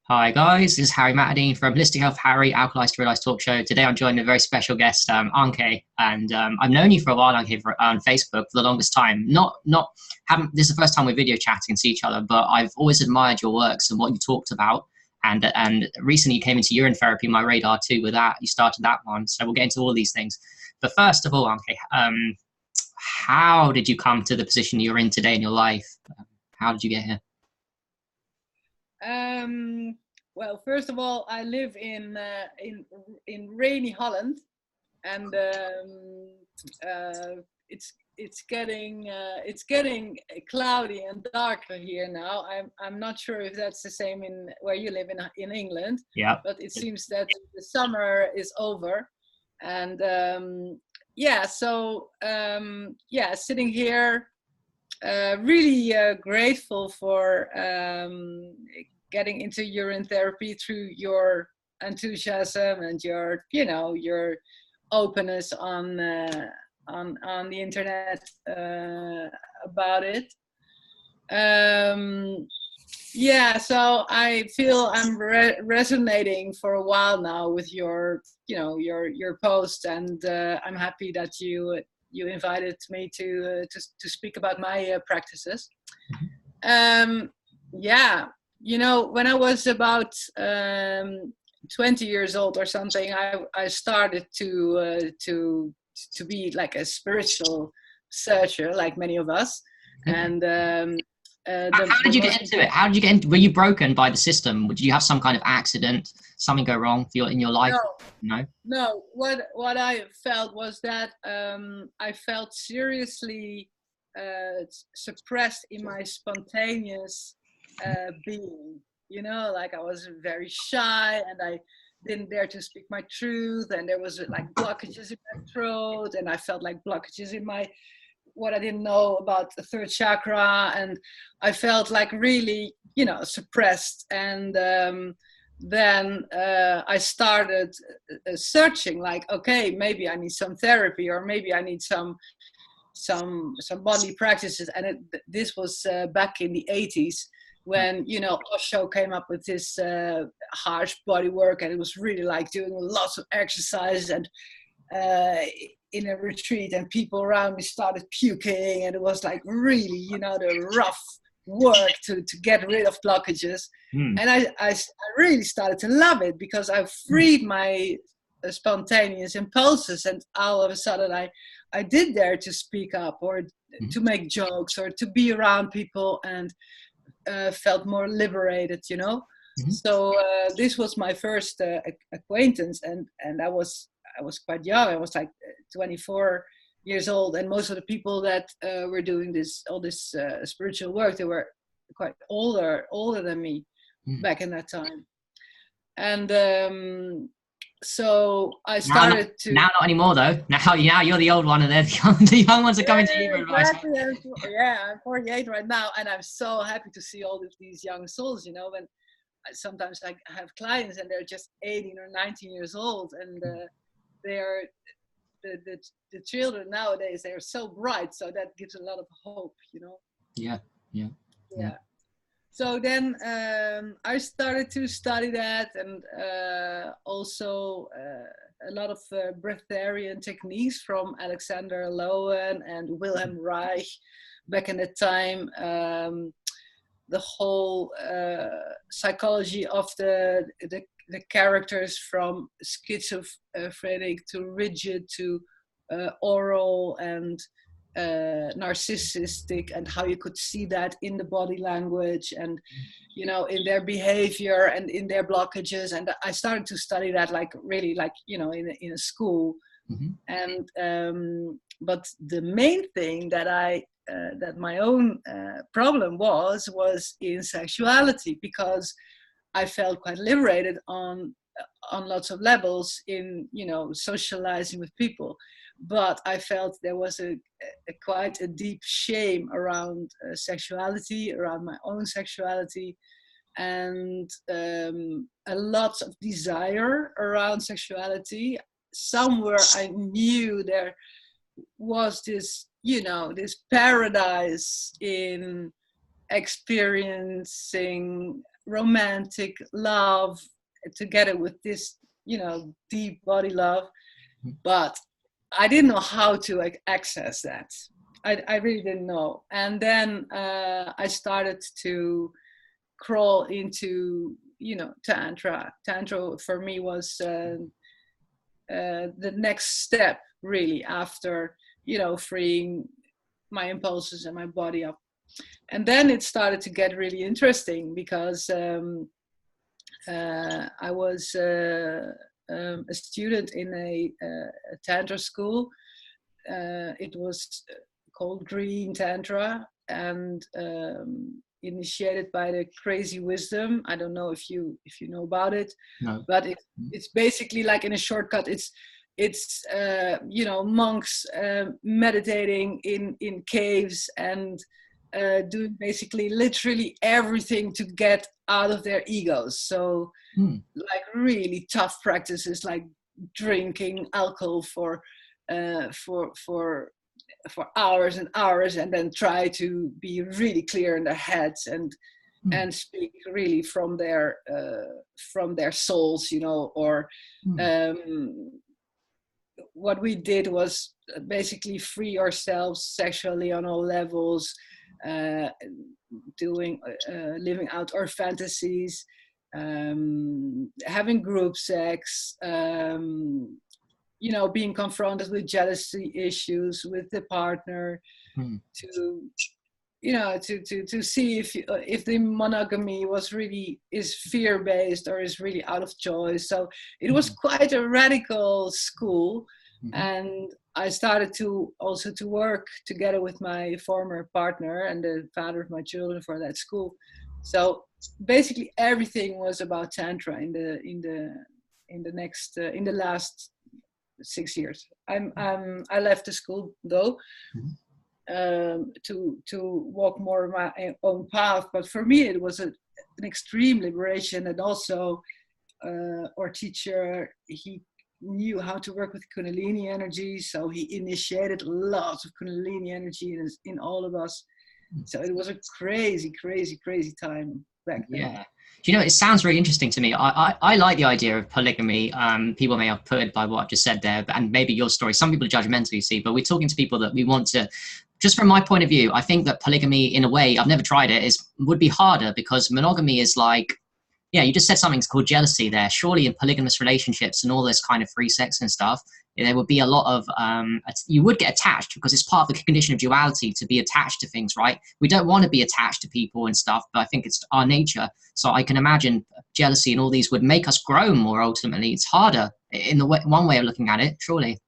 Hi guys, this is Harry Matadine from Holistic Health Harry, Alkalized to Realized Talk Show. Today I'm joined with a very special guest, Anke, and I've known you for a while, Anke, on Facebook for the longest time. Haven't. This is the first time we're video chatting and see each other, but I've always admired your works and what you talked about. And recently you came into urine therapy, my radar too. With that, you started that one, so we'll get into all these things. But first of all, Anke, how did you come to the position you're in today in your life? How did you get here? Well, first of all, I live in rainy Holland, and it's getting cloudy and darker here now. I'm not sure if that's the same in where you live in England. Yeah. But it seems that the summer is over, and sitting here. Really grateful for getting into urine therapy through your enthusiasm and your openness on the internet about it. So I feel I'm resonating for a while now with your post, and I'm happy that you invited me to speak about my practices. When I was about 20 years old or something, I started to be like a spiritual searcher, like many of us. And how did you get into it? How did you get into? Were you broken by the system? Did you have some kind of accident? Something go wrong in your life? No. What I felt was that I felt seriously suppressed in my spontaneous being. Like I was very shy and I didn't dare to speak my truth, and there was like blockages in my throat, and I felt like blockages in what I didn't know about the third chakra, and I felt like really, suppressed. And then I started searching, like, okay, maybe I need some therapy, or maybe I need some body practices. And this was back in the 80s when Osho came up with this harsh body work, and it was really like doing lots of exercise and in a retreat, and people around me started puking, and it was like really the rough work to get rid of blockages. And I really started to love it, because I freed my spontaneous impulses, and all of a sudden I did dare to speak up, or to make jokes, or to be around people, and felt more liberated. So this was my first acquaintance, and I was quite young. I was like 24 years old, and most of the people that were doing all this spiritual work, they were quite older than me back in that time. And so I started now not anymore though. Now you're the old one, and the young ones are coming to you for advice. Yeah, I'm 48 right now, and I'm so happy to see all of these young souls. When sometimes I have clients and they're just 18 or 19 years old, and they're the children nowadays, they're so bright, so that gives a lot of hope. Yeah. So then I started to study that, and also a lot of breatharian techniques from Alexander Lowen and Wilhelm Reich back in the time. The whole psychology of the characters, from schizophrenic to rigid to oral and narcissistic, and how you could see that in the body language, and in their behavior and in their blockages. And I started to study that, like really, like in a school. And but the main thing that that my own problem was in sexuality, because I felt quite liberated on lots of levels in socializing with people, but I felt there was quite a deep shame around sexuality, around my own sexuality, and a lot of desire around sexuality. Somewhere I knew there was this, this paradise in experiencing romantic love together with this, deep body love. But I didn't know how to access that. I really didn't know. And then I started to crawl into, Tantra. Tantra for me was the next step, really, after, freeing my impulses and my body up. And then it started to get really interesting because I was a student in a Tantra school. It was called Green Tantra, and initiated by the Crazy Wisdom. I don't know if you know about it. No. But it's basically, like, in a shortcut, it's monks meditating in caves and doing basically literally everything to get out of their egos. So like really tough practices, like drinking alcohol for hours and hours, and then try to be really clear in their heads and speak really from their souls, or what we did was basically free ourselves sexually on all levels, living out our fantasies, having group sex, being confronted with jealousy issues with the partner, to see if the monogamy is fear-based or is really out of choice. So it was quite a radical school. And I started to work together with my former partner and the father of my children for that school. So basically everything was about Tantra in the last 6 years. I left the school though, to walk more my own path. But for me, it was an extreme liberation. And also, our teacher, he knew how to work with Kundalini energy, so he initiated lots of Kundalini energy in all of us. So it was a crazy time back then. Yeah. Do you know, it sounds really interesting to me. I like the idea of polygamy. People may have put it by what I've just said there, and maybe your story. Some people are judgmental, you see, but we're talking to people that we want to. Just from my point of view, I think that polygamy, in a way, I've never tried it, would be harder, because monogamy is like, yeah, you just said something called jealousy there. Surely in polygamous relationships and all this kind of free sex and stuff, there would be a lot of, you would get attached, because it's part of the condition of duality to be attached to things, right? We don't want to be attached to people and stuff, but I think it's our nature. So I can imagine jealousy and all these would make us grow more ultimately. It's harder in one way of looking at it, surely.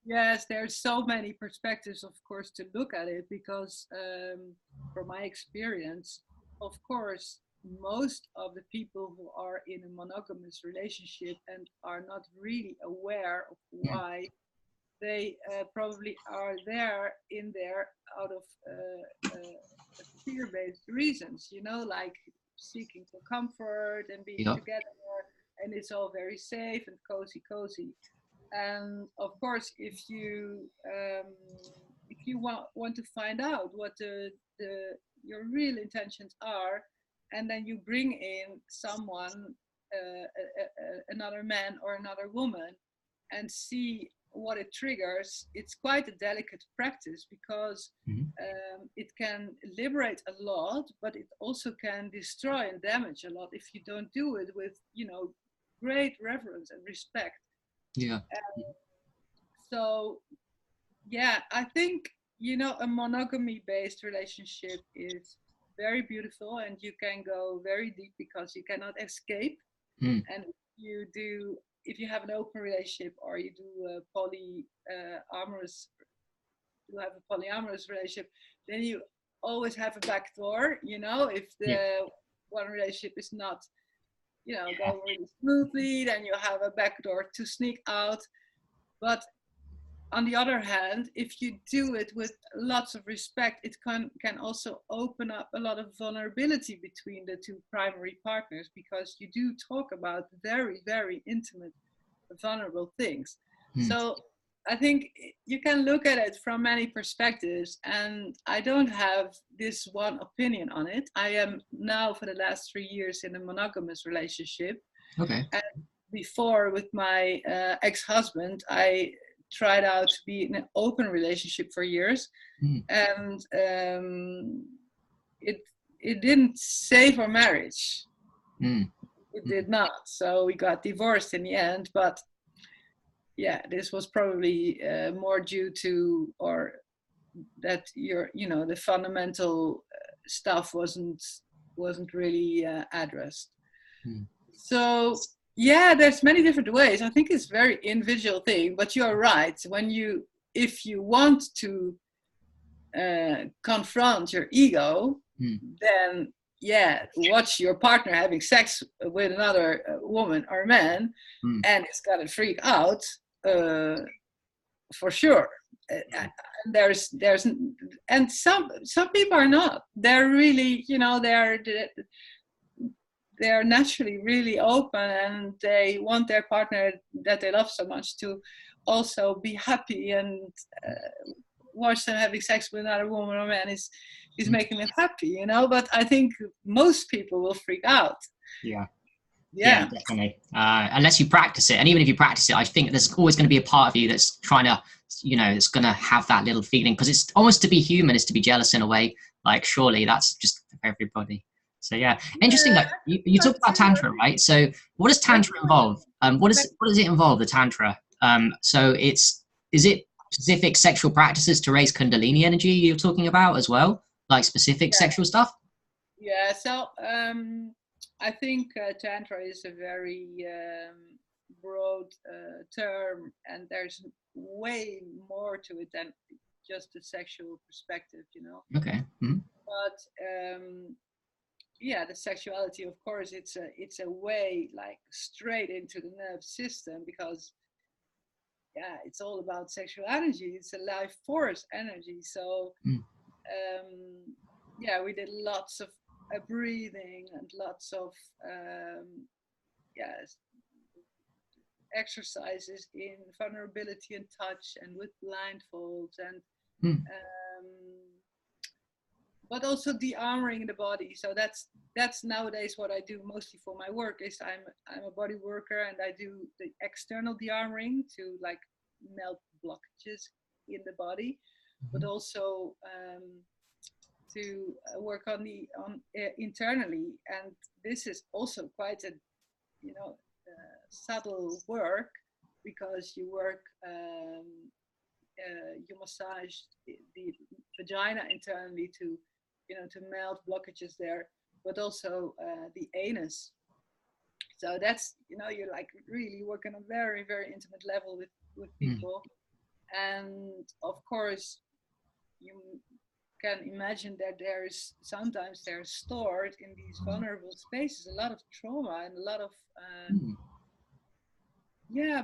Yes, there's so many perspectives, of course, to look at it, because from my experience, of course, most of the people who are in a monogamous relationship and are not really aware of why they probably are in there out of fear-based reasons, like seeking for comfort and being together, and it's all very safe and cozy. And of course, if you want to find out what your real intentions are, and then you bring in someone, another man or another woman, and see what it triggers, it's quite a delicate practice, because it can liberate a lot, but it also can destroy and damage a lot if you don't do it with, great reverence and respect. Yeah. So, yeah, I think, a monogamy-based relationship is very beautiful, and you can go very deep because you cannot escape. And if you have an open relationship, or you do a polyamorous relationship, then you always have a back door. If the one relationship is not, going really smoothly, then you have a back door to sneak out. But on the other hand, if you do it with lots of respect, it can also open up a lot of vulnerability between the two primary partners, because you do talk about very, very intimate, vulnerable things. So I think you can look at it from many perspectives, and I don't have this one opinion on it. I am now for the last 3 years in a monogamous relationship. Okay. And before, with my ex-husband, I tried out to be in an open relationship for years, and it didn't save our marriage. It did not. So we got divorced in the end, but yeah, this was probably more due to, or that the fundamental stuff wasn't really addressed. So yeah, there's many different ways. I think it's a very individual thing, but you're right. If you want to confront your ego, then yeah, watch your partner having sex with another woman or man, and it's gonna freak out for sure. There's and some people are not. They're really, they're naturally really open, and they want their partner that they love so much to also be happy, and watch them having sex with another woman or man is making them happy, but I think most people will freak out. Yeah, definitely. Unless you practice it, and even if you practice it, I think there's always going to be a part of you that's trying to, it's going to have that little feeling, because it's almost, to be human is to be jealous in a way. Like, surely that's just for everybody. So yeah, interesting. Like you talked about Tantra, right? So what does Tantra involve? What does it involve, the Tantra? So is it specific sexual practices to raise Kundalini energy you're talking about as well, like specific sexual stuff? Yeah. So I think Tantra is a very broad term, and there's way more to it than just a sexual perspective, Okay. But yeah, the sexuality, of course, it's a way like straight into the nerve system, because yeah, it's all about sexual energy. It's a life force energy. So yeah, we did lots of breathing and lots of exercises in vulnerability and touch, and with blindfolds, and but also de-armoring the body. So that's nowadays what I do mostly for my work. Is I'm a body worker, and I do the external de-armoring to like melt blockages in the body, but also to work on internally. And this is also quite a subtle work, because you work you massage the vagina internally to melt blockages there, but also the anus. So that's you're like really working on a very, very intimate level with people. And of course you can imagine that sometimes they're stored in these vulnerable spaces a lot of trauma and a lot of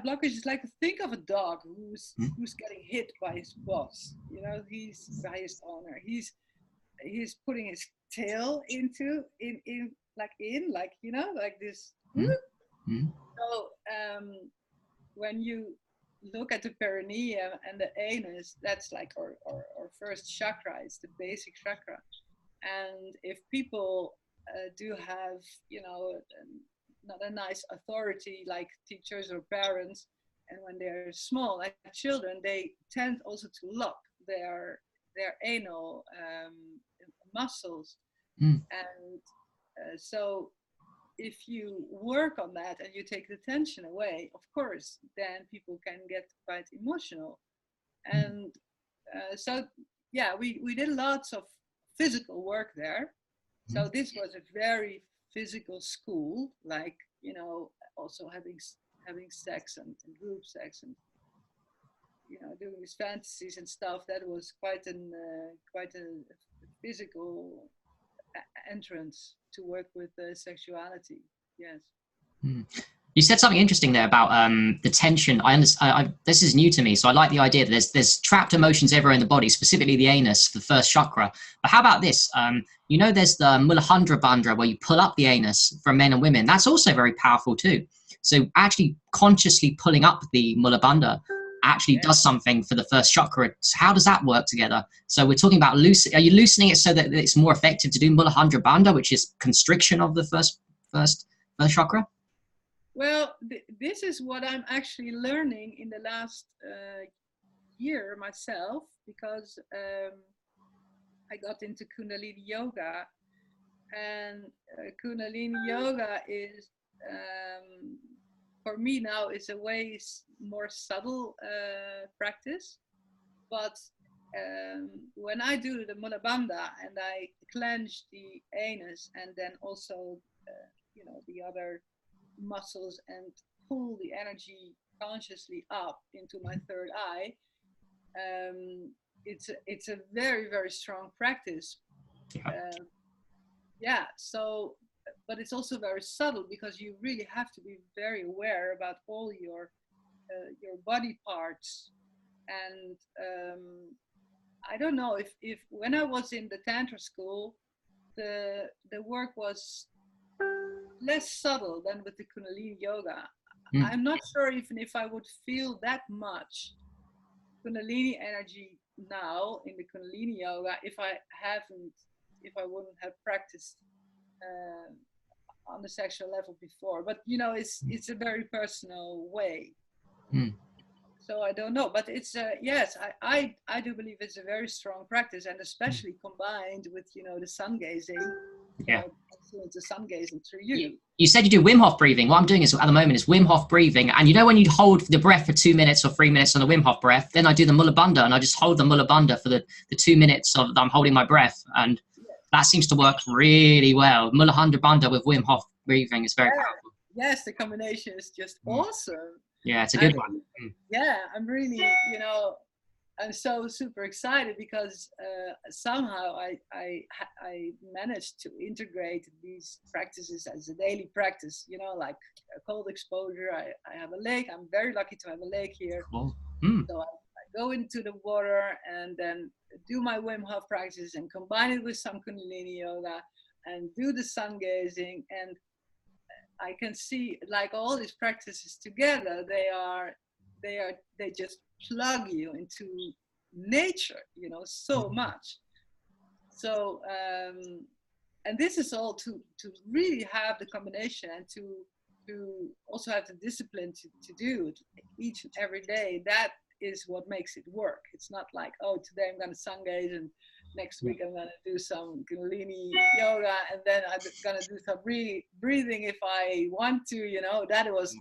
blockages. Like, think of a dog who's getting hit by his boss, he's by his owner, he's putting his tail like this. So when you look at the perineum and the anus, that's like our first chakra. It's the basic chakra. And if people do have not a nice authority like teachers or parents, and when they're small, like children, they tend also to lock their anal muscles. And so if you work on that and you take the tension away, of course, then people can get quite emotional. And so yeah, we did lots of physical work there. So this was a very physical school, like also having sex and group sex, and doing these fantasies and stuff. That was quite a physical entrance to work with sexuality. Yes. You said something interesting there about the tension. I understand. This is new to me, so I like the idea that there's trapped emotions everywhere in the body, specifically the anus, the first chakra. But how about this? There's the Muladhara Bandha, where you pull up the anus for men and women. That's also very powerful too. So actually consciously pulling up the Mula Bandha actually does something for the first chakra. How does that work together? So we're talking about are you loosening it so that it's more effective to do Muladhara Bandha, which is constriction of the first chakra? Well, this is what I'm actually learning in the last year myself, because I got into Kundalini Yoga, and Kundalini Yoga is, for me now, is a way more subtle practice. But when I do the Mula Bandha and I clench the anus and then also, the other muscles and pull the energy consciously up into my third eye, it's a very, very strong practice. So, but it's also very subtle, because you really have to be very aware about all your body parts. And I don't know if when I was in the Tantra school, the work was less subtle than with the Kundalini Yoga. I'm not sure even if I would feel that much Kundalini energy now in the Kundalini Yoga if I wouldn't have practiced on the sexual level before. But it's a very personal way. So I don't know, but it's yes, I do believe it's a very strong practice, and especially combined with the sun gazing. The sun gazing through you. You said you do Wim Hof breathing. What I'm doing is at the moment is Wim Hof breathing, and when you hold the breath for 2 minutes or 3 minutes on the Wim Hof breath, then I do the Mula Bandha, and I just hold the Mula Bandha for the 2 minutes of I'm holding my breath, and that seems to work really well. Mula Bandha with Wim Hof breathing is very powerful. Yes, the combination is just awesome. Yeah, it's a good one. Yeah, I'm really, I'm so super excited, because somehow I managed to integrate these practices as a daily practice, like a cold exposure. I have a lake. I'm very lucky to have a lake here. Cool. So I go into the water and then do my Wim Hof practice and combine it with some Kundalini Yoga and do the sun gazing. And I can see, like, all these practices together, they just plug you into nature, so much. So and this is all to really have the combination, and to also have the discipline to do it each and every day. That is what makes it work. It's not like, oh, today I'm going to sun gaze, and next week I'm going to do some Kundalini Yoga, and then I'm going to do some breathing if I want to, that was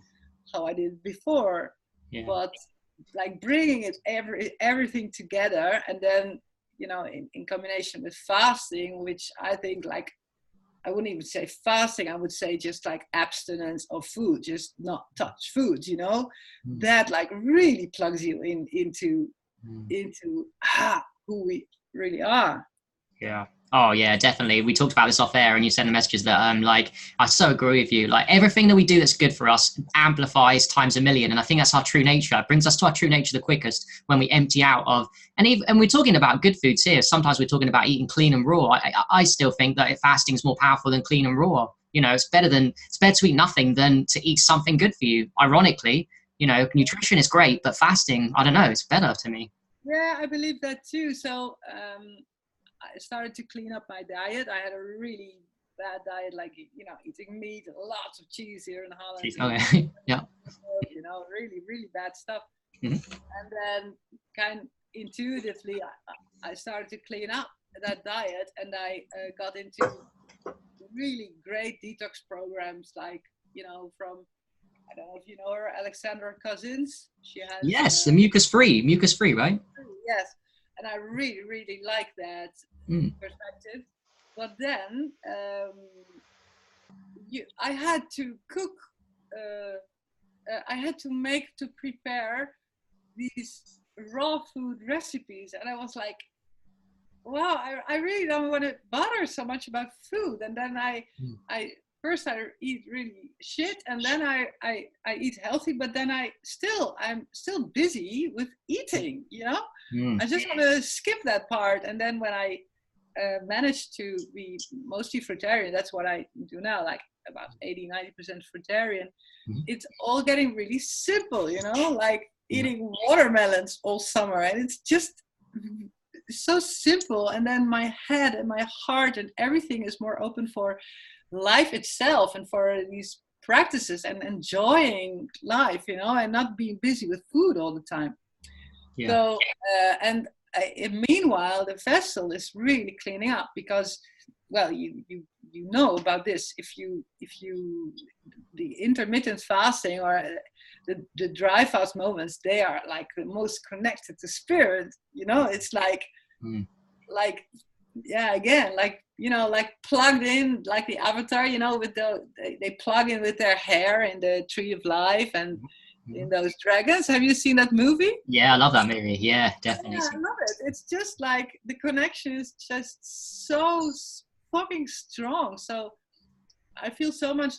how I did before. But like bringing it everything together, and then in combination with fasting, which I think, like, I wouldn't even say fasting, I would say just like abstinence of food, just not touch food, that like really plugs you into who we really are. Oh yeah, definitely. We talked about this off air, and you sent the messages that I so agree with you. Like, everything that we do that's good for us amplifies times a million, and I think that's our true nature. It brings us to our true nature the quickest when we empty out of. And we're talking about good foods here. Sometimes we're talking about eating clean and raw. I still think that fasting is more powerful than clean and raw. It's better to eat nothing than to eat something good for you. Ironically, nutrition is great, but fasting, I don't know, it's better to me. Yeah, I believe that too. So I started to clean up my diet. I had a really bad diet, like, eating meat, lots of cheese here in Holland. Okay. Yeah. Really, really bad stuff. Mm-hmm. And then kind of intuitively, I started to clean up that diet, and I got into really great detox programs, like, from, I don't know if you know her, Alexandra Cousins. She has the mucus free, right? Yes. And I really, really like that perspective. But then I had to cook, I had to prepare these raw food recipes. And I was like, wow, I really don't want to bother so much about food. And then first I eat really shit, and then I eat healthy, but then I'm still busy with eating, I just want to skip that part. And then when I managed to be mostly fruitarian, that's what I do now, like about 80-90% fruitarian, it's all getting really simple, like eating watermelons all summer, and it's just so simple. And then my head and my heart and everything is more open for life itself and for these practices and enjoying life, you know, and not being busy with food all the time. Yeah. So meanwhile the vessel is really cleaning up, because, well, you know about this. If you the intermittent fasting or the dry fast moments, they are like the most connected to spirit, you know. It's like yeah, again, like, you know, like plugged in, like the Avatar, you know, with they plug in with their hair in the tree of life and in those dragons. Have you seen that movie? Yeah, I love that movie. Yeah, definitely. Yeah, I love it. It's just like the connection is just so fucking strong. So I feel so much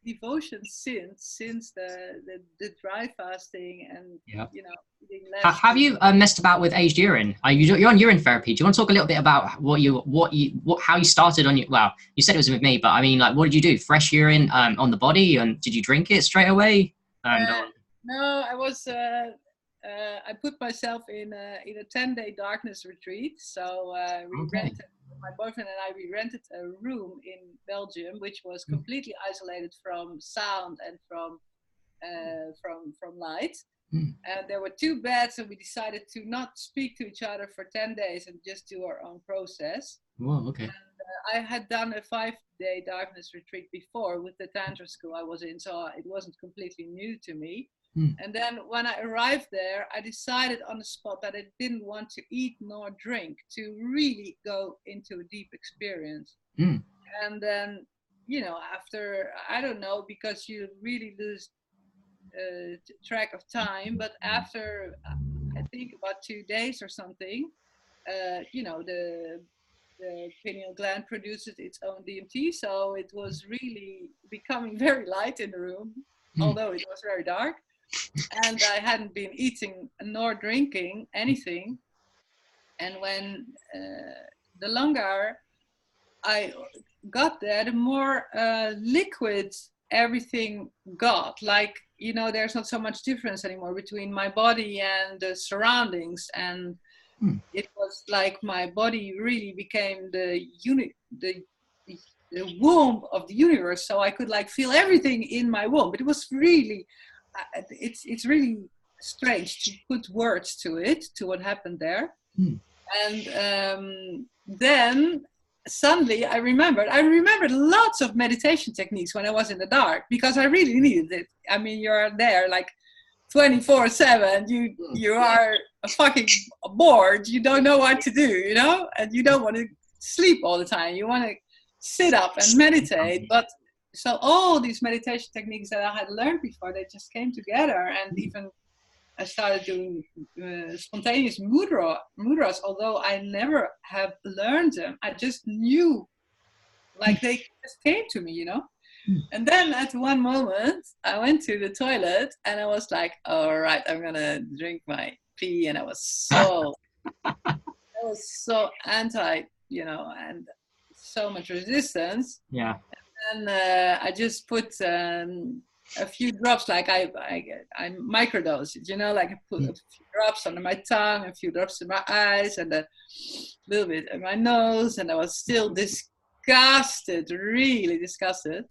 devotion since the dry fasting and you know, eating less. Have you messed about with aged urine? You're on urine therapy. Do you want to talk a little bit about how you started on your? Well, you said it was with me, but I mean, like, what did you do? Fresh urine on the body, and did you drink it straight away? No, I was. I put myself in a 10-day darkness retreat. So rented. My boyfriend and I, we rented a room in Belgium, which was completely isolated from sound and from light. And there were 2 beds, and we decided to not speak to each other for 10 days and just do our own process. Whoa, okay. And, I had done a 5-day darkness retreat before with the Tantra school I was in, so it wasn't completely new to me. And then when I arrived there, I decided on the spot that I didn't want to eat nor drink, to really go into a deep experience. And then, you know, after, I don't know, because you really lose track of time, but after, I think about 2 days or something, you know, the pineal gland produces its own DMT, so it was really becoming very light in the room, although it was very dark. And I hadn't been eating nor drinking anything. And when the longer I got there, the more liquid everything got. Like, you know, there's not so much difference anymore between my body and the surroundings. And it was like my body really became the womb of the universe. So I could like feel everything in my womb. But it was really, it's really strange to put words to it, to what happened there. And then suddenly I remembered lots of meditation techniques when I was in the dark, because I really needed it. I mean, you're there like 24/7. You are fucking bored. You don't know what to do, you know, and you don't want to sleep all the time. You want to sit up and meditate. But so all these meditation techniques that I had learned before, they just came together. And even I started doing spontaneous mudras, although I never have learned them. I just knew, like they just came to me, you know. And then at one moment, I went to the toilet and I was like, all right, I'm gonna drink my pee. And I was so anti, you know, and so much resistance. Yeah. And I just put a few drops, like I microdose it, you know, like I put a few drops under my tongue, a few drops in my eyes, and a little bit in my nose, and I was still disgusted, really disgusted.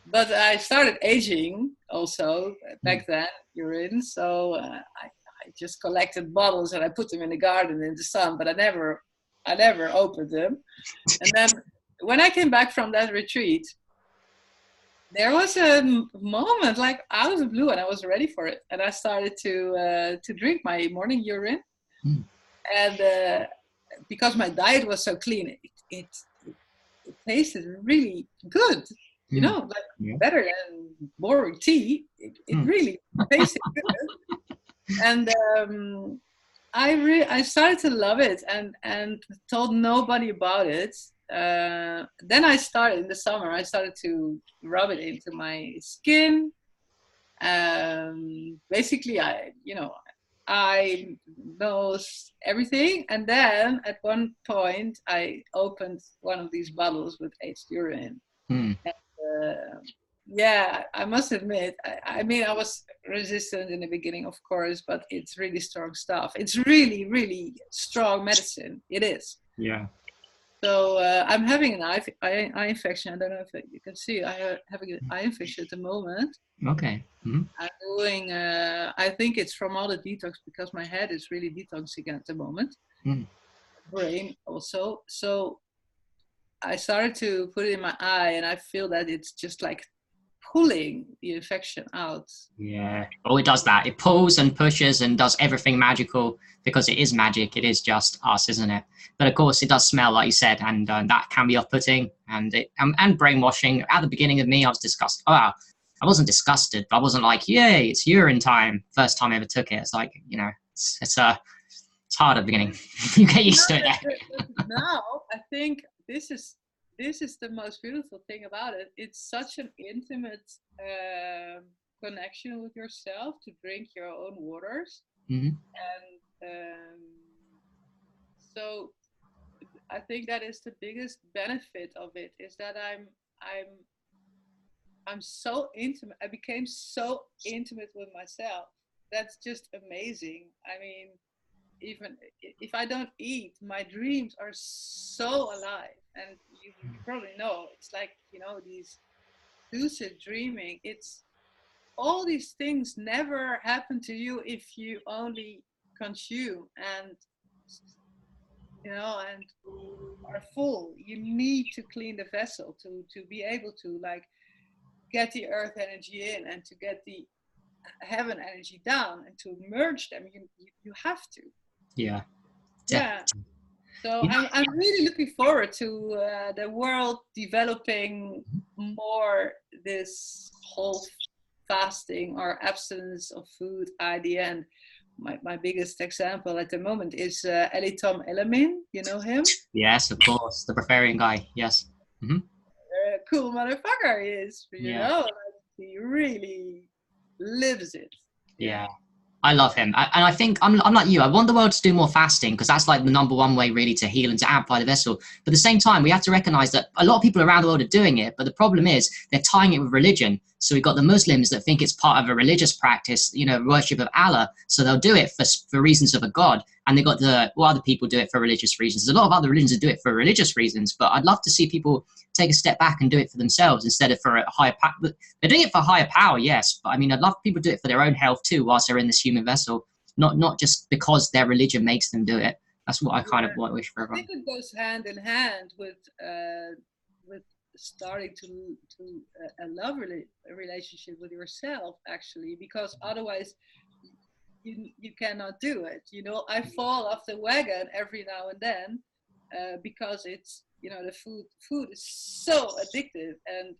But I started aging also back then, urine, so I just collected bottles and I put them in the garden in the sun, but I never opened them. And then when I came back from that retreat, there was a moment like out of the blue, and I was ready for it. And I started to drink my morning urine, and because my diet was so clean, it tasted really good. You know, like better than boring tea. It really tasted good. And I started to love it, and told nobody about it. Then I started in the summer. I started to rub it into my skin. Basically, I know everything. And then at one point, I opened one of these bottles with aged urine. And, yeah, I must admit, I mean, I was resistant in the beginning, of course, but it's really strong stuff. It's really, really strong medicine. It is. Yeah. So I'm having an eye infection. I don't know if you can see. I'm having an eye infection at the moment. Okay. Mm-hmm. I'm doing, I think it's from all the detox, because my head is really detoxing at the moment. Mm. Brain also. So I started to put it in my eye, and I feel that it's just like pulling the infection out. Yeah. Oh, it does that. It pulls and pushes and does everything magical, because it is magic. It is just us, isn't it? But of course, it does smell, like you said, and that can be off-putting and brainwashing. At the beginning of me, I was disgusted. Oh, wow. I wasn't disgusted, but I wasn't like, yay, it's urine time. First time I ever took it. It's like, you know, it's hard at the beginning. You get used to it. Now, I think this is the most beautiful thing about it. It's such an intimate connection with yourself to drink your own waters. Mm-hmm. And so I think that is the biggest benefit of it, is that I'm so intimate. I became so intimate with myself. That's just amazing. I mean, even if I don't eat, my dreams are so alive. And you probably know, it's like, you know, these lucid dreaming. It's all these things never happen to you if you only consume and, you know, and are full. You need to clean the vessel to be able to like get the earth energy in and to get the heaven energy down and to merge them. You have to. Yeah. Yeah. So I'm really looking forward to the world developing more this whole fasting or abstinence of food idea. And my biggest example at the moment is Eli Tom Elamin. You know him? Yes, of course. The Bavarian guy. Yes. Mm-hmm. Cool motherfucker he is. You Yeah. know, like, he really lives it. Yeah. I love him. And I think I'm like you. I want the world to do more fasting, because that's like the number one way really to heal and to amplify the vessel. But at the same time, we have to recognize that a lot of people around the world are doing it. But the problem is they're tying it with religion. So we've got the Muslims that think it's part of a religious practice, you know, worship of Allah. So they'll do it for reasons of a God. And they got other people do it for religious reasons. There's a lot of other religions that do it for religious reasons. But I'd love to see people take a step back and do it for themselves instead of for a higher power. They're doing it for higher power, yes. But I mean, I'd love people to do it for their own health too, whilst they're in this human vessel. Not just because their religion makes them do it. That's what I kind of wish for everyone. I think it goes hand in hand with starting to a love relationship with yourself, actually, because otherwise you cannot do it. You know, I fall off the wagon every now and then because it's, you know, the food is so addictive, and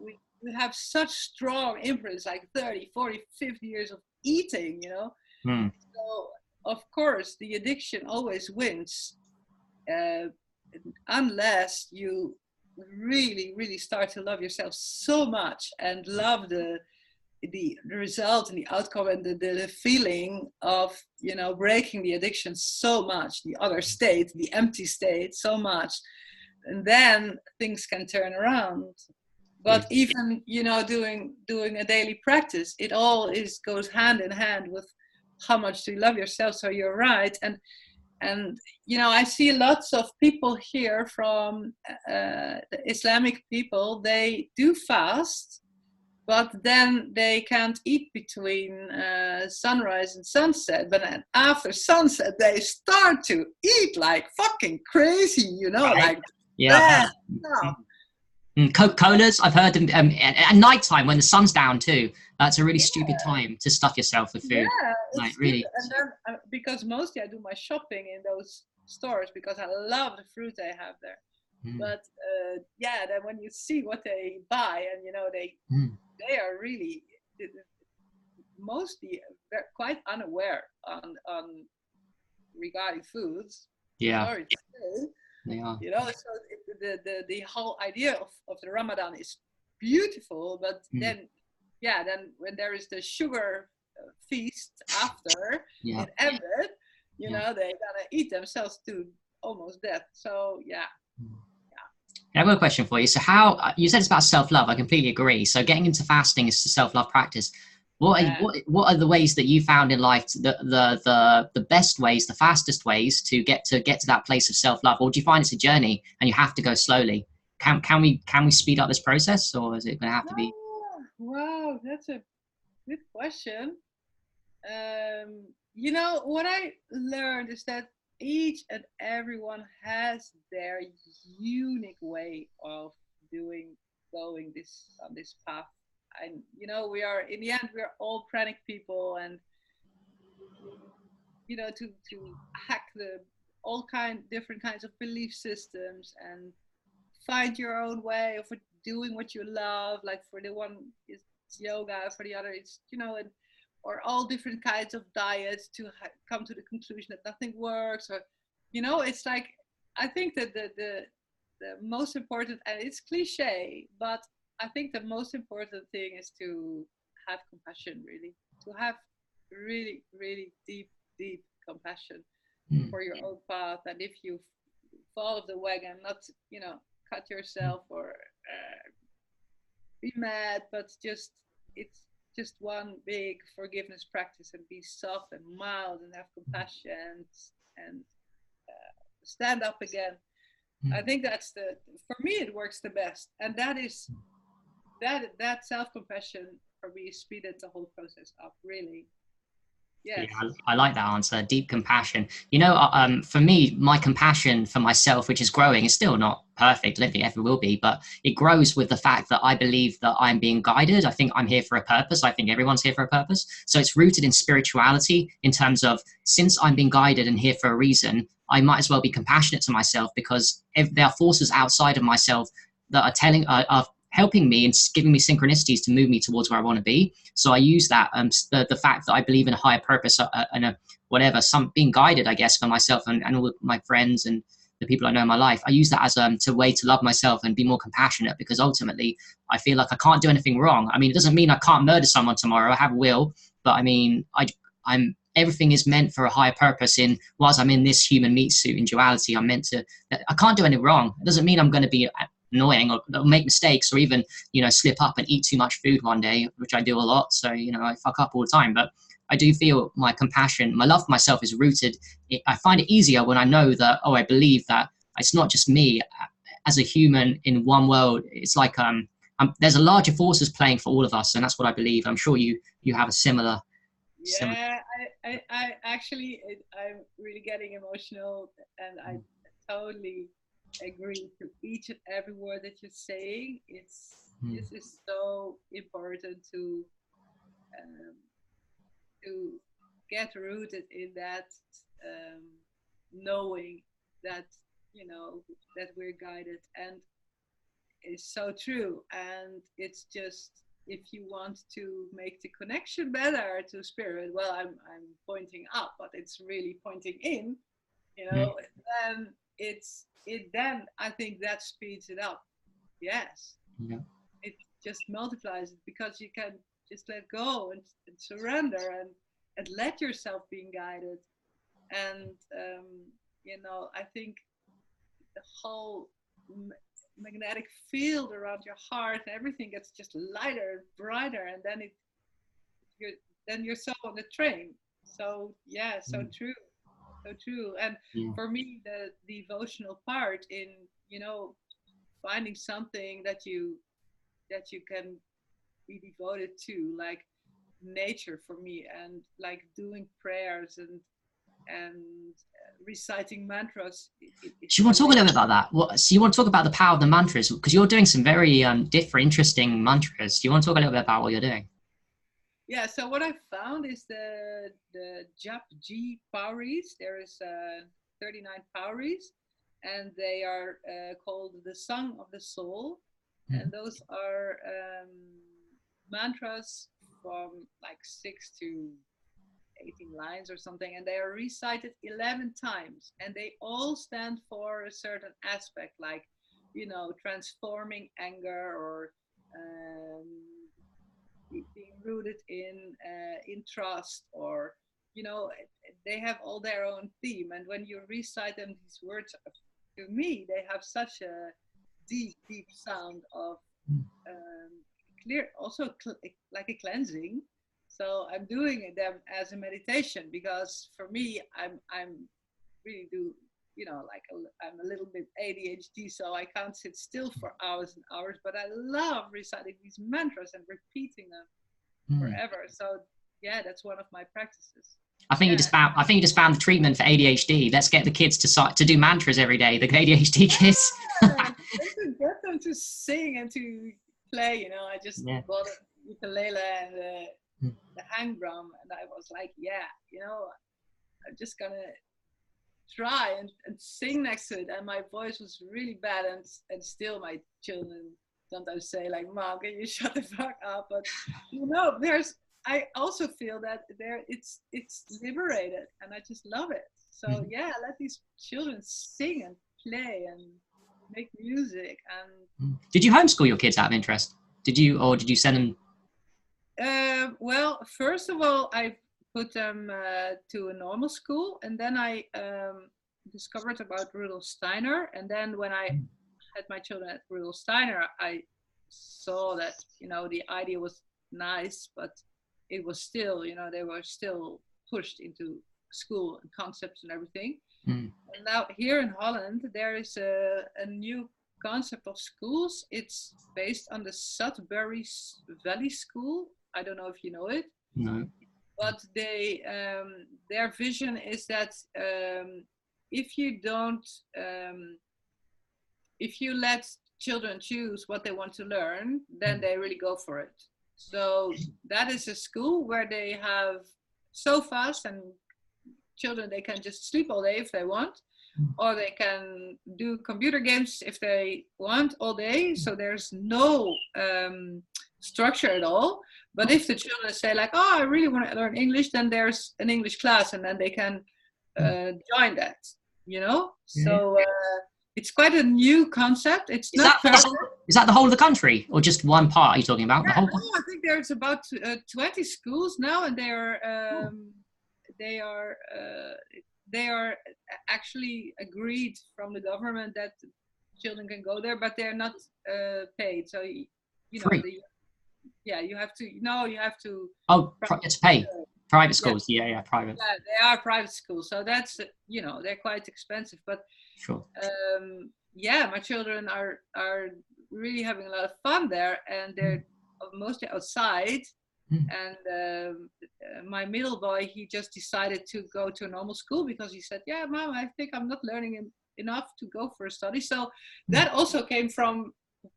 we have such strong imprints, like 30, 40, 50 years of eating, you know. So of course the addiction always wins unless you really start to love yourself so much and love the result and the outcome and the feeling of, you know, breaking the addiction so much, the other state, the empty state so much, and then things can turn around. But even, you know, doing a daily practice, it all goes hand in hand with how much do you love yourself. So you're right. And you know, I see lots of people here from the Islamic people. They do fast, but then they can't eat between sunrise and sunset. But then after sunset, they start to eat like fucking crazy, you know, like Coca-Colas, I've heard them at nighttime when the sun's down too. That's a really stupid time to stuff yourself with food. Yeah, like really. And then because mostly I do my shopping in those stores because I love the fruit they have there. But then when you see what they buy, and you know they are really mostly quite unaware on regarding foods. Yeah. Sorry to say. They are. You know, so the whole idea of the Ramadan is beautiful, but then when there is the sugar feast after it ended, you know, they gotta eat themselves to almost death. So I've got a question for you. So how, you said it's about self-love. I completely agree. So getting into fasting is a self-love practice. Yeah. What are the ways that you found in life, the best ways, the fastest ways to get to that place of self-love? Or do you find it's a journey and you have to go slowly? Can we speed up this process, or is it going to have to be? Ah, wow, that's a good question. You know, what I learned is that each and everyone has their unique way of doing going this on this path. And you know, we are in the end we're all pranic people, and you know, to hack the all different kinds of belief systems and find your own way of doing what you love. Like for the one it's yoga, for the other it's, you know, and or all different kinds of diets to come to the conclusion that nothing works. Or you know, it's like I think that the most important, and it's cliche, but I think the most important thing is to have compassion, really, to have really really deep compassion Mm. for your own path. And if you fall off the wagon, not, you know, cut yourself or be mad, but just it's just one big forgiveness practice, and be soft and mild and have compassion and stand up again. I think that's the, for me it works the best, and that is that self-compassion for me speeded the whole process up, really. Yeah, Yes. I like that answer. Deep compassion. You know, for me, my compassion for myself, which is growing, is still not perfect. I don't think it ever will be, but it grows with the fact that I believe that I'm being guided. I think I'm here for a purpose. I think everyone's here for a purpose. So it's rooted in spirituality, in terms of, since I'm being guided and here for a reason, I might as well be compassionate to myself, because if there are forces outside of myself that are are helping me and giving me synchronicities to move me towards where I want to be. So I use that, the fact that I believe in a higher purpose, and a whatever, some being guided, I guess, for myself and all of my friends and the people I know in my life. I use that as a way to love myself and be more compassionate, because ultimately I feel like I can't do anything wrong. I mean, it doesn't mean I can't murder someone tomorrow. I have a will, but I mean, I'm everything is meant for a higher purpose. In whilst I'm in this human meat suit in duality, I'm meant to. I can't do anything wrong. It doesn't mean I'm going to be annoying or make mistakes, or even, you know, slip up and eat too much food one day, which I do a lot. So, you know, I fuck up all the time. But I do feel my compassion, my love for myself is rooted. I find it easier when I know that, oh, I believe that it's not just me as a human in one world. It's like there's a larger forces playing for all of us, and that's what I believe. I'm sure you have a similar. Yeah, I actually, I'm really getting emotional, and I totally agree to each and every word that you're saying. Mm. This is so important um, to get rooted in that, um, knowing that, you know, that we're guided, and it's so true. And it's just, if you want to make the connection better to spirit, well, I'm pointing up, but it's really pointing in, you Mm. know. Then then I think that speeds it up. Yes, Yeah. it just multiplies it, because you can just let go and surrender, and let yourself being guided. And you know, I think the whole magnetic field around your heart and everything gets just lighter and brighter, and then you're you're so on the train. So yeah, so Mm. true, so true. And Yeah. for me, the devotional part in, you know, finding something that you can be devoted to, like nature for me, and like doing prayers and reciting mantras. So you For want to talk a me, little bit about that? So you want to talk about the power of the mantras, because you're doing some very different, interesting mantras. Do you want to talk a little bit about what you're doing? yeah. So what I found is the Jap G Pauris. There is 39 Pauris, and they are called the Song of the Soul, and those are mantras from like 6 to 18 lines or something, and they are recited 11 times, and they all stand for a certain aspect, like, you know, transforming anger, or um, being rooted in trust, or, you know, they have all their own theme. And when you recite them, these words, to me, they have such a deep sound of um, clear, also like a cleansing. So I'm doing them as a meditation because for me, I'm really do, you know, like I'm a little bit ADHD, so I can't sit still for hours and hours, but I love reciting these mantras and repeating them forever. So yeah, that's one of my practices. I think you just found the treatment for ADHD. Let's get the kids to do mantras every day. The ADHD kids. Yeah, get them to sing and to play. You know, I just bought a ukulele and the hang drum, and I was like, yeah, you know, I'm just gonna try and sing next to it. And my voice was really bad, and still my children sometimes say like, "Mom, can you shut the fuck up?" But you know, I also feel that it's liberated, and I just love it. So yeah, let these children sing and play and make music. And did you homeschool your kids out of interest? Did you send them? Well, first of all, I put them to a normal school, and then I discovered about Rudolf Steiner. And then when I had my children at Rudolf Steiner, I saw that, you know, the idea was nice, but it was still, you know, they were still pushed into school and concepts and everything. And now here in Holland, there is a new concept of schools. It's based on the Sudbury Valley School. I don't know if you know it. No. But they, their vision is that if you don't, if you let children choose what they want to learn, then they really go for it. So that is a school where they have sofas, and children, they can just sleep all day if they want, or they can do computer games if they want all day. So there's no structure at all. But if the children say like, oh, I really want to learn English, then there's an English class, and then they can join that, you know? So it's quite a new concept. It's not perfect. Is that the whole of the country, or just one part are you talking about? Yeah, the whole no, I think there's about 20 schools now, and they are actually agreed from the government that children can go there, but they're not paid. So you know, you have to. Oh, it's paid. Private schools, yeah, private. Yeah, they are private schools, so that's, you know, they're quite expensive. But sure. Yeah, my children are really having a lot of fun there, and they're mostly outside. And my middle boy, he just decided to go to a normal school because he said, yeah, Mom, I think I'm not learning enough to go for a study. So that also came from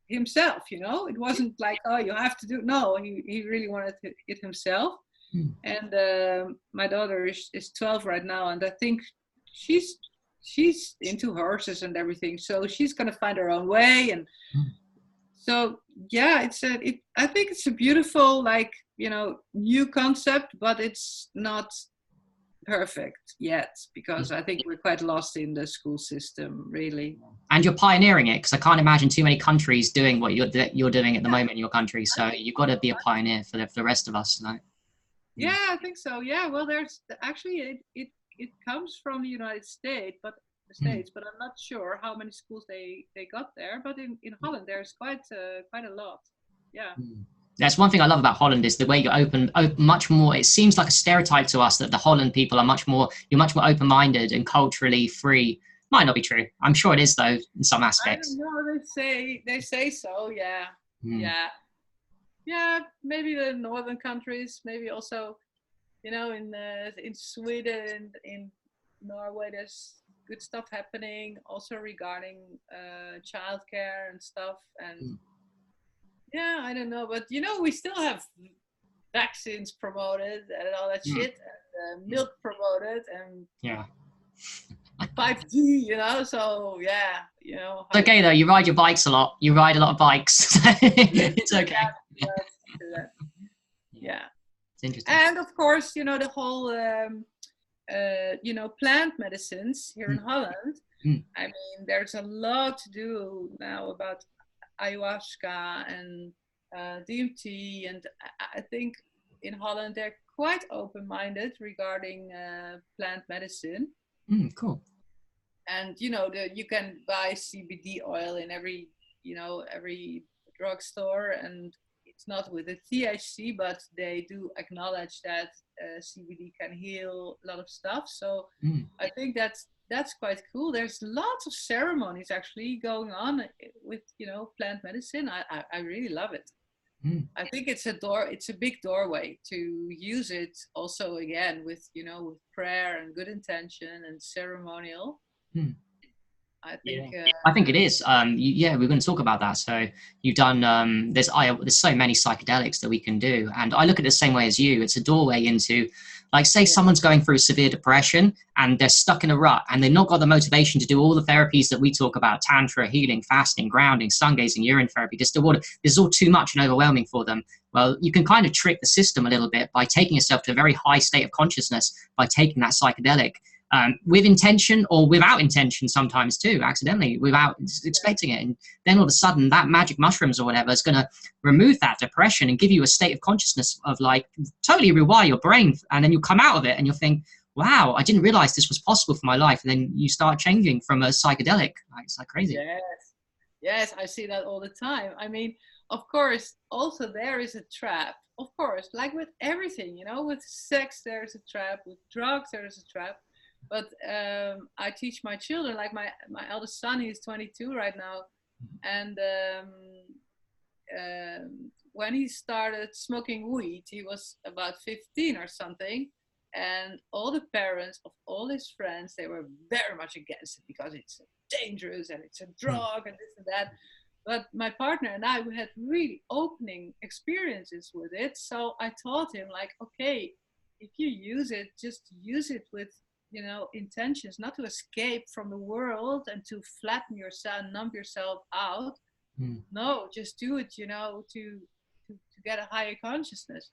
himself, you know. It wasn't like, oh, you have to do. No, he really wanted it himself. And my daughter is 12 right now, and I think she's into horses and everything, so she's gonna find her own way. And so yeah, I think it's a beautiful, like, you know, new concept, but it's not perfect yet, because I think we're quite lost in the school system, really. And you're pioneering it, because I can't imagine too many countries doing what you're doing at the moment in your country. So you've got to be a pioneer for the rest of us, like. Yeah, I think so. Yeah, well, there's actually it comes from the United States, but I'm not sure how many schools they got there. But in Holland, there's quite a lot. Yeah. That's one thing I love about Holland, is the way you're open much more. It seems like a stereotype to us that the Holland people are much more open-minded and culturally free. Might not be true. I'm sure it is, though, in some aspects. I don't know. They say so. Yeah. Yeah. Yeah, maybe the northern countries, maybe also, you know, in Sweden, in Norway, there's good stuff happening also regarding childcare and stuff. And yeah, I don't know, but you know, we still have vaccines promoted and all that shit, and milk promoted, and 5G, you know. So yeah, you know. It's okay though. You ride your bikes a lot. You ride a lot of bikes. It's okay. Yeah. It's interesting. And of course, you know, the whole, you know, plant medicines here in Holland. I mean, there's a lot to do now about ayahuasca and DMT, and I think in Holland they're quite open-minded regarding plant medicine. Cool. And you know, you can buy CBD oil in every drugstore, and it's not with the THC, but they do acknowledge that CBD can heal a lot of stuff. So I think that's quite cool. There's lots of ceremonies actually going on with, you know, plant medicine. I really love it. I think it's a big doorway to use it also, again, with, you know, with prayer and good intention and ceremonial. I think it is. Yeah, we're going to talk about that. So you've done. There's so many psychedelics that we can do, and I look at it the same way as you. It's a doorway into, like, say someone's going through severe depression and they're stuck in a rut and they've not got the motivation to do all the therapies that we talk about: tantra, healing, fasting, grounding, sun gazing, urine therapy, distilled water. This is all too much and overwhelming for them. Well, you can kind of trick the system a little bit by taking yourself to a very high state of consciousness by taking that psychedelic. With intention or without intention, sometimes too, accidentally, without expecting it. And then all of a sudden that magic mushrooms or whatever is going to remove that depression and give you a state of consciousness of, like, totally rewire your brain. And then you'll come out of it and you'll think, wow, I didn't realize this was possible for my life. And then you start changing from a psychedelic. Like, it's like crazy. Yes, I see that all the time. I mean, of course, also there is a trap. Of course, like with everything, you know, with sex, there's a trap. With drugs, there's a trap. But I teach my children, like my eldest son, he's 22 right now. And when he started smoking weed, he was about 15 or something. And all the parents of all his friends, they were very much against it because it's dangerous and it's a drug and this and that. But my partner and I, we had really opening experiences with it. So I taught him, like, okay, if you use it, just use it with, you know, intentions, not to escape from the world and to flatten yourself, numb yourself out. No, just do it, you know, to get a higher consciousness.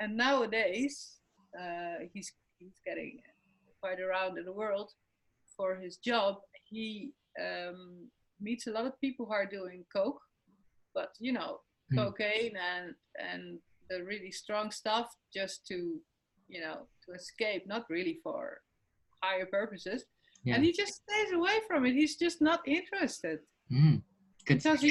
And nowadays, he's getting quite around in the world for his job. He meets a lot of people who are doing coke, but, you know, cocaine and the really strong stuff just to, you know, to escape, not really for higher purposes. And he just stays away from it. He's just not interested. Because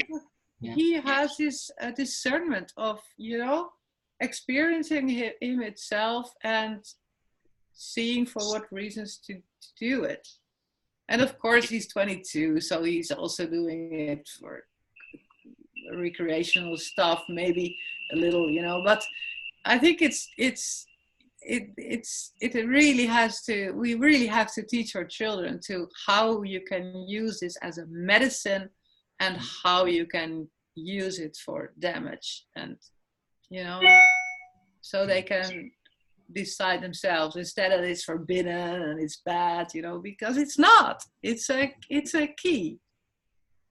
he has this discernment of, you know, experiencing him itself and seeing for what reasons to do it. And of course he's 22, so he's also doing it for recreational stuff, maybe a little, you know, but I think it really has to, we really have to teach our children to how you can use this as a medicine and how you can use it for damage, and, you know, so they can decide themselves instead of it's forbidden and it's bad, you know, because it's not. It's a key.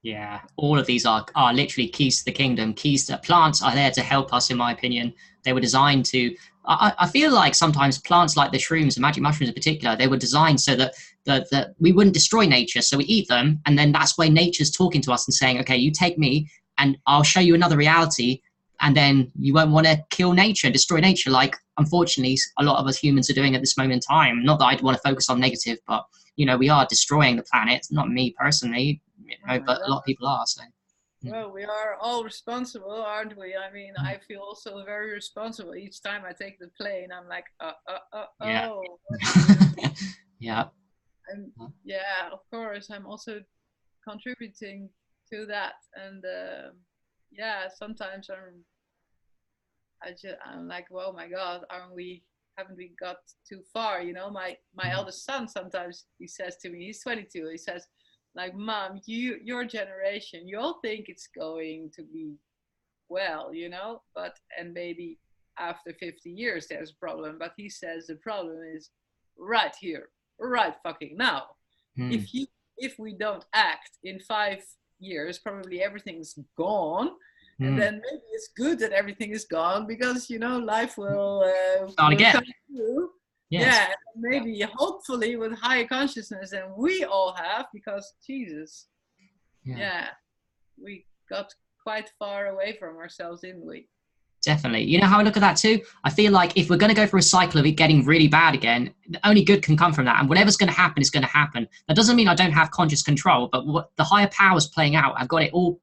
Yeah, all of these are literally keys to the kingdom. Keys to plants are there to help us, in my opinion. They were designed to. I feel like sometimes plants like the shrooms and magic mushrooms in particular, they were designed so that we wouldn't destroy nature. So we eat them, and then that's why nature's talking to us and saying, okay, you take me and I'll show you another reality, and then you won't want to kill nature, destroy nature, like unfortunately a lot of us humans are doing at this moment in time. Not that I'd want to focus on negative, but, you know, we are destroying the planet. Not me personally, you know, but a lot of people are. So. Well, we are all responsible, aren't we? I mean, I feel also very responsible. Each time I take the plane, I'm like, Yeah. Yeah. And yeah, of course, I'm also contributing to that. And yeah, sometimes I'm like, oh my God, haven't we got too far? You know, my eldest son, sometimes he says to me, he's 22, he says, like, Mom, your generation, you all think it's going to be well, you know, and maybe after 50 years there's a problem. But he says the problem is right here, right fucking now. If we don't act in 5 years, probably everything's gone. And then maybe it's good that everything is gone, because, you know, life will start again. Come through. Yes. Yeah, maybe hopefully with higher consciousness than we all have, because Jesus, we got quite far away from ourselves, didn't we? Definitely. You know how I look at that too? I feel like if we're going to go through a cycle of it getting really bad again, only good can come from that. And whatever's going to happen is going to happen. That doesn't mean I don't have conscious control, but what the higher power's playing out, I've got it all,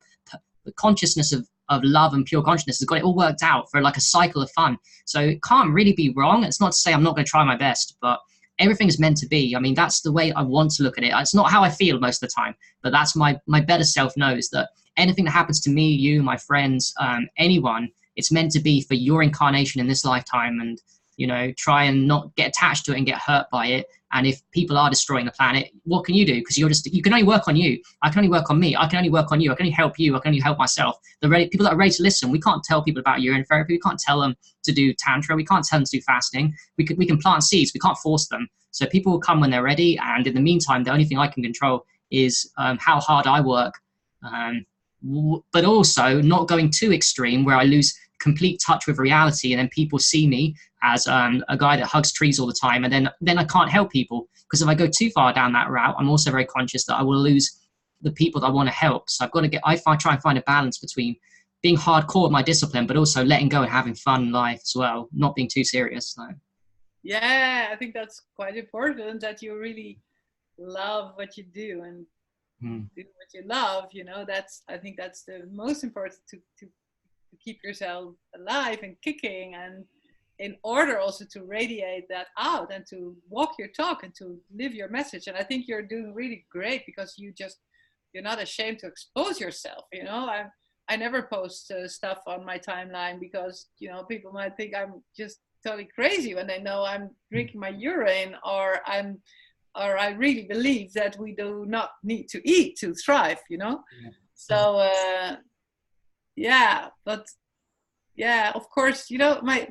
the consciousness of of love and pure consciousness has got it all worked out for like a cycle of fun. So it can't really be wrong. It's not to say I'm not going to try my best, but everything is meant to be. I mean, that's the way I want to look at it. It's not how I feel most of the time, but that's my better self knows that anything that happens to me, you, my friends, anyone, it's meant to be for your incarnation in this lifetime. And, you know, try and not get attached to it and get hurt by it. And if people are destroying the planet, what can you do? Because you can only work on you. I can only work on me. I can only work on you. I can only help you. I can only help myself. People that are ready to listen, we can't tell people about urine therapy. We can't tell them to do Tantra. We can't tell them to do fasting. We can plant seeds. We can't force them. So people will come when they're ready. And in the meantime, the only thing I can control is how hard I work. But also not going too extreme where I lose complete touch with reality, and then people see me as a guy that hugs trees all the time, and then I can't help people, because if I go too far down that route, I'm also very conscious that I will lose the people that I want to help. So I try and find a balance between being hardcore with my discipline, but also letting go and having fun in life as well, not being too serious. So. Yeah, I think that's quite important, that you really love what you do and do what you love. You know, I think that's the most important to keep yourself alive and kicking, and in order also to radiate that out and to walk your talk and to live your message. And I think you're doing really great, because you're not ashamed to expose yourself. You know, I never post stuff on my timeline, because, you know, people might think I'm just totally crazy when they know I'm drinking my urine, or I really believe that we do not need to eat to thrive, you know. Yeah. So yeah, but yeah, of course, you know, my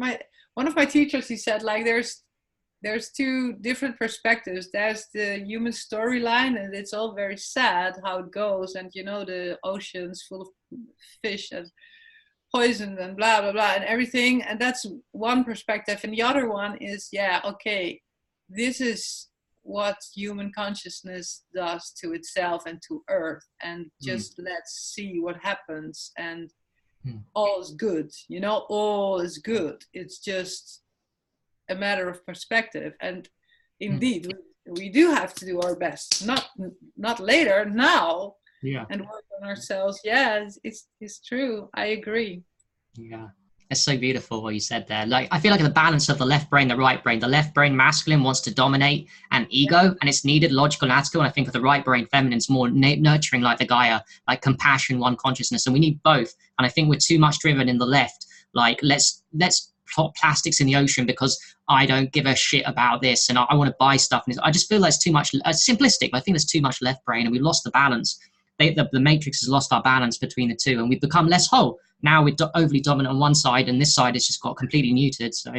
one of my teachers, he said, like, there's two different perspectives. There's the human storyline, and it's all very sad how it goes, and, you know, the oceans full of fish and poison and blah blah blah and everything, and that's one perspective. And the other one is, yeah, okay, this is what human consciousness does to itself and to Earth, and just let's see what happens, and all is good, you know, all is good. It's just a matter of perspective. And indeed, we do have to do our best, not later, now. Yeah. And work on ourselves. Yeah, it's true. I agree. Yeah. It's so beautiful what you said there. Like, I feel like the balance of the left brain, the right brain. The left brain, masculine, wants to dominate and ego, and it's needed, logical and ethical. And I think with the right brain, feminine's more nurturing, like the Gaia, like compassion, one consciousness. And we need both. And I think we're too much driven in the left. Like, let's plot plastics in the ocean because I don't give a shit about this, and I want to buy stuff. And I just feel like it's too much simplistic. I think there's too much left brain, and we lost the balance. The matrix has lost our balance between the two, and we've become less whole. Now we're overly dominant on one side, and this side is just got completely muted. So,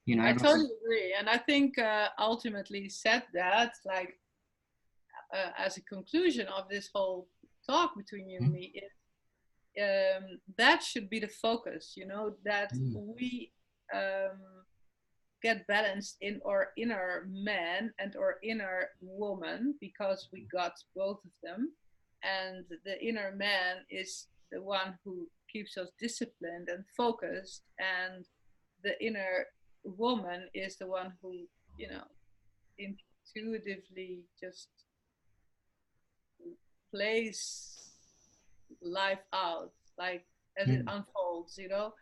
you know. I totally agree. And I think ultimately said that, like, as a conclusion of this whole talk between you and me, that should be the focus, you know, that we get balanced in our inner man and our inner woman, because we got both of them. And the inner man is the one who keeps us disciplined and focused, and the inner woman is the one who, you know, intuitively just plays life out, like, as it unfolds, you know,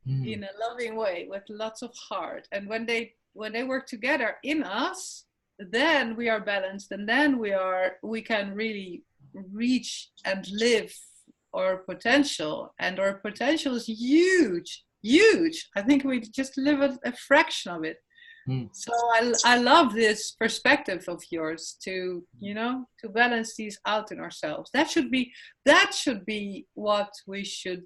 in a loving way with lots of heart. And when they work together in us, then we are balanced, and then we can really reach and live our potential. And our potential is huge. I think we just live a fraction of it. So I love this perspective of yours to, you know, to balance these out in ourselves. That should be what we should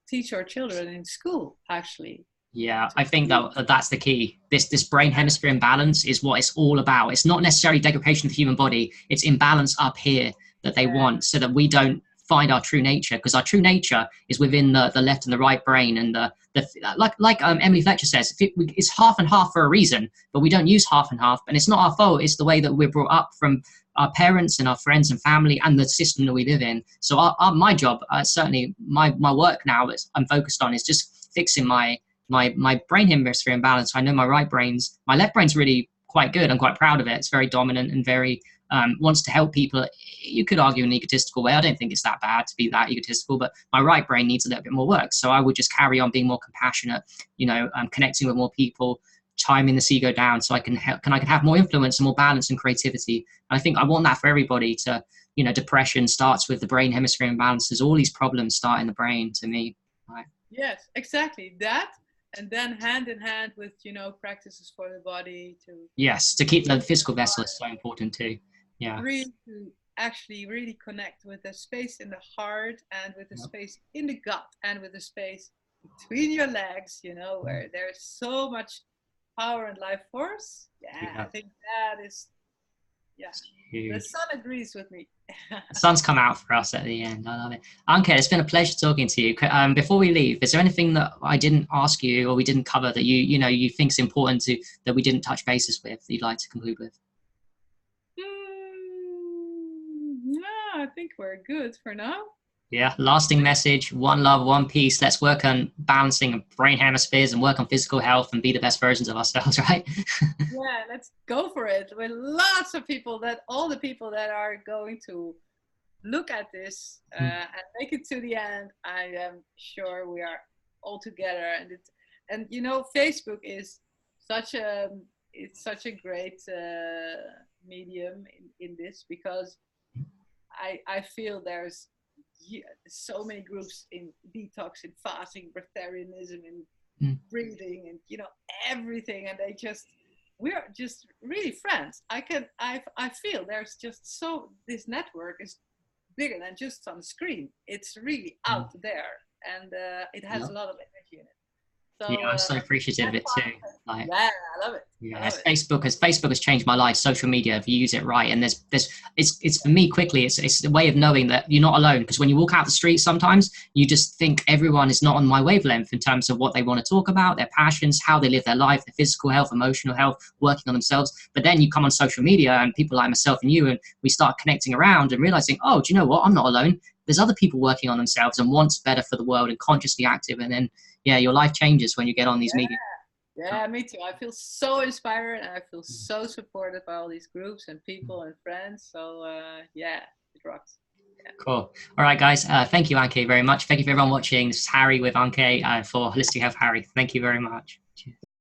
teach our children in school, actually. Yeah, I think that's the key. This brain hemisphere imbalance is what it's all about. It's not necessarily degradation of the human body. It's imbalance up here that they want, so that we don't find our true nature, because our true nature is within the left and the right brain. And like Emily Fletcher says, it's half and half for a reason, but we don't use half and half, and it's not our fault. It's the way that we're brought up from our parents and our friends and family and the system that we live in. So my job, certainly my work now that I'm focused on, is just fixing my brain hemisphere imbalance. I know my left brain's really quite good. I'm quite proud of it. It's very dominant and very wants to help people. You could argue in an egotistical way. I don't think it's that bad to be that egotistical, but my right brain needs a little bit more work. So I would just carry on being more compassionate, connecting with more people, timing this ego down so I can have more influence and more balance and creativity. And I think I want that for everybody to, depression starts with the brain hemisphere imbalances. All these problems start in the brain, to me. Right? Yes, exactly that. And then hand in hand with, practices for the body to keep the physical vessel is so important too. Yeah. Really to actually really connect with the space in the heart and with the space in the gut and with the space between your legs, where there's so much power and life force. I think that is, the sun agrees with me. The sun's come out for us at the end. I love it. Anke, it's been a pleasure talking to you. Before we leave, is there anything that I didn't ask you or we didn't cover that you think is important that we didn't touch bases with that you'd like to conclude with? No, I think we're good for now. Yeah, lasting message, one love, one peace. Let's work on balancing brain hemispheres and work on physical health and be the best versions of ourselves, right? Yeah, let's go for it. With lots of people, all the people that are going to look at this and make it to the end, I am sure we are all together. And Facebook is such a great medium in this, because I feel there's so many groups in detox, in fasting, breatharianism, in breathing, and everything, and we're just really friends. I feel there's just this network is bigger than just on the screen. It's really out there, and it has a lot of energy in it. So, I'm so appreciative of it too. I love it. Yeah, Facebook has changed my life. Social media, if you use it right, and it's for me quickly. It's a way of knowing that you're not alone. Because when you walk out the street, sometimes you just think everyone is not on my wavelength in terms of what they want to talk about, their passions, how they live their life, their physical health, emotional health, working on themselves. But then you come on social media and people like myself and you, and we start connecting around and realizing, oh, do you know what? I'm not alone. There's other people working on themselves and wants better for the world and consciously active. And then, your life changes when you get on these media. Yeah, me too. I feel so inspired and I feel so supported by all these groups and people and friends. So it rocks. Yeah. Cool. All right, guys. Thank you, Anke, very much. Thank you for everyone watching. This is Harry with Anke for Holistic Health Harry. Thank you very much.